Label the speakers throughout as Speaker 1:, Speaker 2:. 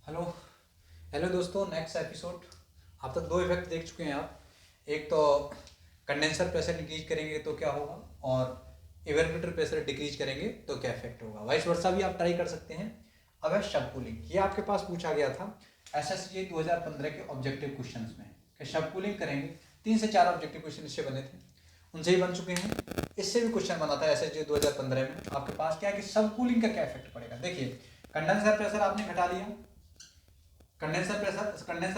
Speaker 1: Hello hello दोस्तों, next episode. आप तक दो इफेक्ट देख चुके हैं आप। एक तो कंडेंसर प्रेशर इंक्रीज करेंगे तो क्या होगा, और इवेपोरेटर प्रेशर डिक्रीज करेंगे तो क्या इफेक्ट होगा। वाइस वर्सा भी आप ट्राई कर सकते हैं। अब है शब कूलिंग। ये आपके पास पूछा गया था एसएससी 2015 के ऑब्जेक्टिव क्वेश्चंस में कि शब कूलिंग करेंगे। 3 से 4 ऑब्जेक्टिव क्वेश्चन इससे बने थे, उनसे ही बन चुके हैं। इससे भी क्वेश्चन बना था एसएससी 2015 में। आपके पास क्या है कि शब कूलिंग का क्या इफेक्ट पड़ेगा। देखिए, कंडेंसर प्रेशर आपने घटा लिया, कंडेंसर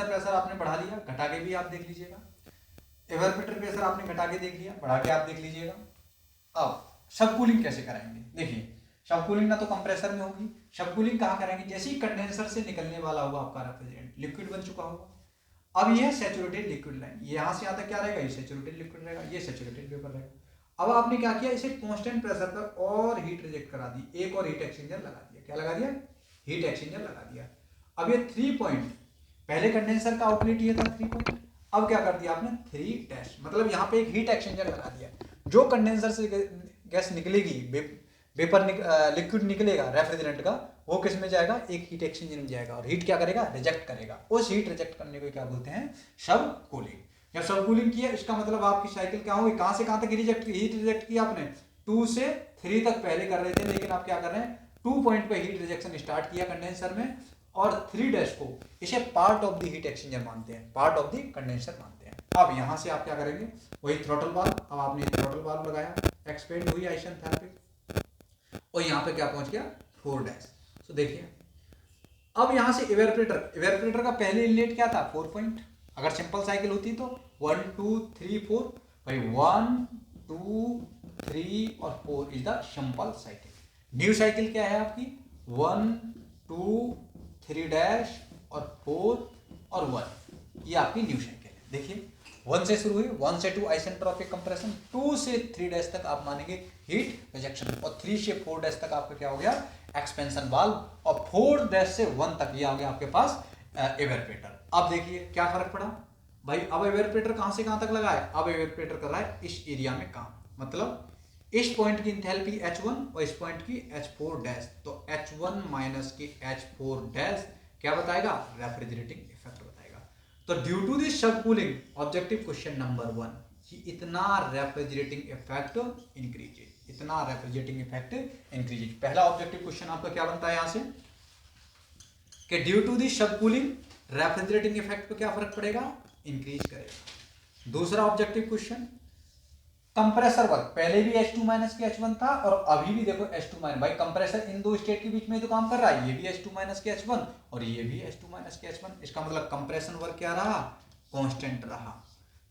Speaker 1: प्रेशर आपने बढ़ा लिया, घटा के भी आप देख लीजिएगा। इवेपोरेटर प्रेशर आपने घटा के देख लिया, बढ़ा के आप देख लीजिएगा। अब शब कूलिंग कैसे कराएंगे। देखिए, शब कूलिंग ना तो कंप्रेसर में होगी, शब कूलिंग कहाँ कराएंगे, जैसे ही कंडेंसर से निकलने वाला होगा आपका रेफ्रिजरेंट, लिक्विड बन चुका होगा। अब ये सैचुरेटेड लिक्विड लाइन, यहाँ से यहाँ तक क्या रहेगा, ये सैचुरेटेड लिक्विड रहेगा, ये सैचुरेटेड वेपर रहेगा। अब आपने क्या किया, इसे कांस्टेंट प्रेशर पर और हीट रिजेक्ट करा दी, एक और हीट एक्सचेंजर लगा दिया। क्या लगा दिया, हीट एक्सचेंजर लगा दिया। अब ये 3 पॉइंट, पहले कंडेंसर का आउटलेट ये था 3 पॉइंट, अब क्या कर दिया आपने 3 डैश, मतलब यहाँ पे एक हीट एक्सचेंजर लगा दिया। जो कंडेंसर से गैस निकलेगी, वेपर लिक्विड निकलेगा रेफ्रिजरेंट का, वो किस में जाएगा, एक हीट एक्सचेंजर में जाएगा, और हीट क्या करेगा, रिजेक्ट करेगा। उस हीट रिजेक्ट करने को क्या बोलते हैं, शब कूलिंग। जब शब कूलिंग किया, इसका मतलब आपकी साइकिल क्या होगी, कहां से कहां तक हीट रिजेक्ट किया आपने, 2 से 3 तक पहले कर रहे थे, लेकिन आप क्या कर रहे हैं, 2 पॉइंट पे हीट रिजेक्शन स्टार्ट किया कंडेंसर में, और 3 डैश को इसे part of the heat exchanger मानते हैं, पार्ट ऑफ द कंडेंसर मानते हैं। अब यहां से आप क्या करेंगे, वही थ्रॉटल वाल्व, अब आपने थ्रॉटल वाल्व लगाया, एक्सपेंड हुई आइसेंथैल्पिक, और यहाँ पे क्या पहुंच गया 4 डैश। तो देखिए, अब यहां से इवेपोरेटर का पहले इनलेट क्या था, 4 पॉइंट। अगर सिंपल साइकिल होती तो 1 2 3 4, भाई 1 2 3 और 4 is the simple cycle. New cycle क्या है आपकी, 1 2 3 डैश और 4 और 1, ये आपकी न्यू साइकिल है। देखिए, 1 से शुरू हुई, 1 से 2 आइसेंट्रोपिक कंप्रेशन, 2 से 3 डैश तक आप मानेंगे हीट रिजेक्शन, और 3 से 4 डैश तक आपका क्या हो गया, एक्सपेंशन वाल्व, और 4 डैश से 1 तक ये आ गया आपके पास इवेपोरेटर। अब देखिए क्या फर्क पड़ा भाई, अब इवेपोरेटर कहां से कहां तक लगा है, अब इवेपोरेटर कर रहा है इस एरिया में काम, मतलब इस पॉइंट की इंथैल्पी H1 और इस पॉइंट की H4 डैश, तो H1 माइनस की H4 डैश क्या बताएगा, रेफ्रिजरेटिंग इफेक्ट बताएगा। तो due to this sub cooling, objective question number 1, कि इतना रेफ्रिजरेटिंग इफेक्ट इंक्रीजेज, इतना रेफ्रिजरेटिंग इफेक्ट इंक्रीजेज। पहला ऑब्जेक्टिव क्वेश्चन आपका क्या बनता है यहां से, कि due to the sub cooling refrigerating effect पे क्या फर्क पड़ेगा, इंक्रीज करेगा। दूसरा ऑब्जेक्टिव क्वेश्चन, कंप्रेसर वर्क, पहले भी H2 माइनस के H1 था, और अभी भी देखो H2 माइनस, भाई कंप्रेसर इन दो स्टेट के बीच में तो काम कर रहा है, ये भी H2 माइनस के H1 और ये भी H2 माइनस के H1, इसका मतलब कंप्रेशन वर्क क्या रहा, कांस्टेंट रहा।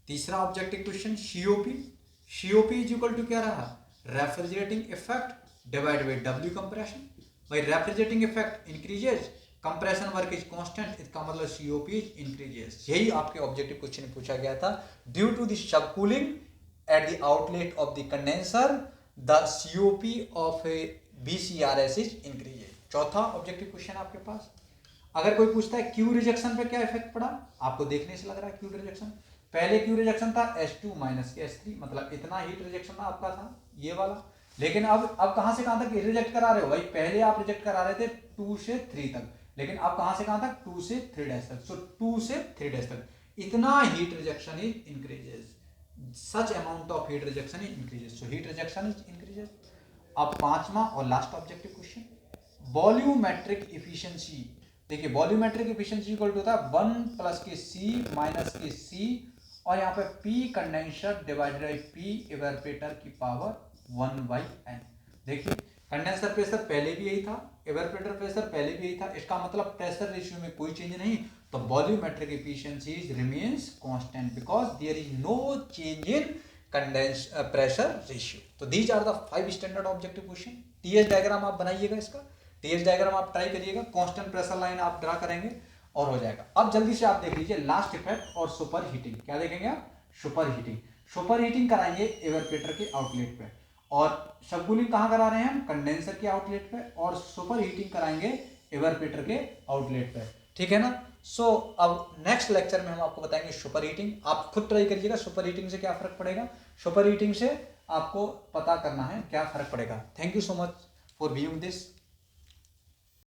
Speaker 1: तीसरा objective question, COP is equal to क्या रहा, refrigerating effect divide by W compression. भाई refrigerating effect increases, compression work is constant, इसका मतलब सीओपी इंक्रीजेस। यही आपके ऑब्जेक्टिव क्वेश्चन में पूछा गया था। Due to the sub cooling at the outlet of the condenser the COP of a BCRS is increases। चौथा ऑब्जेक्टिव क्वेश्चन आपके पास, अगर कोई पूछता है क्यू रिजेक्शन पे क्या इफेक्ट पड़ा, आपको देखने से लग रहा है क्यू रिजेक्शन, पहले क्यू रिजेक्शन था H2 माइनस के H3, मतलब इतना हीट रिजेक्शन आपका था ये वाला, लेकिन अब कहां से कहां तक रिजेक्ट करा रहे हो, भाई पहले आप रिजेक्ट करा रहे थे 2 से 3 तक, लेकिन अब कहां से कहां तक, 2 से 3 डैश तक। सो 2 से 3 डैश तक इतना heat rejection is increases, such amount of heat rejection is increases, so heat rejection is increases। अब पांचवा और last objective question, volumetric efficiency. देखिए, वॉल्यूमेट्रिक इफिशिएंसी इक्वल टू होता है 1 प्लस के सी माइनस के सी, और यहाँ पे P condenser divided by P evaporator की पावर 1 बाई n। देखिए, कंडेंसर प्रेशर पहले भी यही था, इवेपोरेटर प्रेशर पहले भी यही था, इसका मतलब प्रेशर रेशियो में कोई चेंज नहीं, तो volumetric efficiency remains constant because there is no change in condense pressure ratio. तो these are the 5 standard objective question. TS diagram आप बनाइएगा, इसका टीएस डायग्राम आप ट्राई करिएगा, कांस्टेंट प्रेशर लाइन आप ड्रा करेंगे और हो जाएगा। अब जल्दी से आप देख लीजिए लास्ट इफेक्ट और सुपर हीटिंग। क्या देखेंगे आप, सुपर हीटिंग। सुपर हीटिंग कराएंगे इवेपोरेटर के आउटलेट पे, और शब कूलिंग कहां करा रहे हैं हम, कंडेंसर के आउटलेट पे, और सुपर हीटिंग कराएंगे इवेपोरेटर के आउटलेट पे, ठीक है ना। सो अब नेक्स्ट लेक्चर में हम आपको बताएंगे सुपर हीटिंग। आप खुद ट्राई करिएगा सुपर हीटिंग से क्या फर्क पड़ेगा, सुपर हीटिंग से आपको पता करना है क्या फर्क पड़ेगा। Thank you so much for viewing this.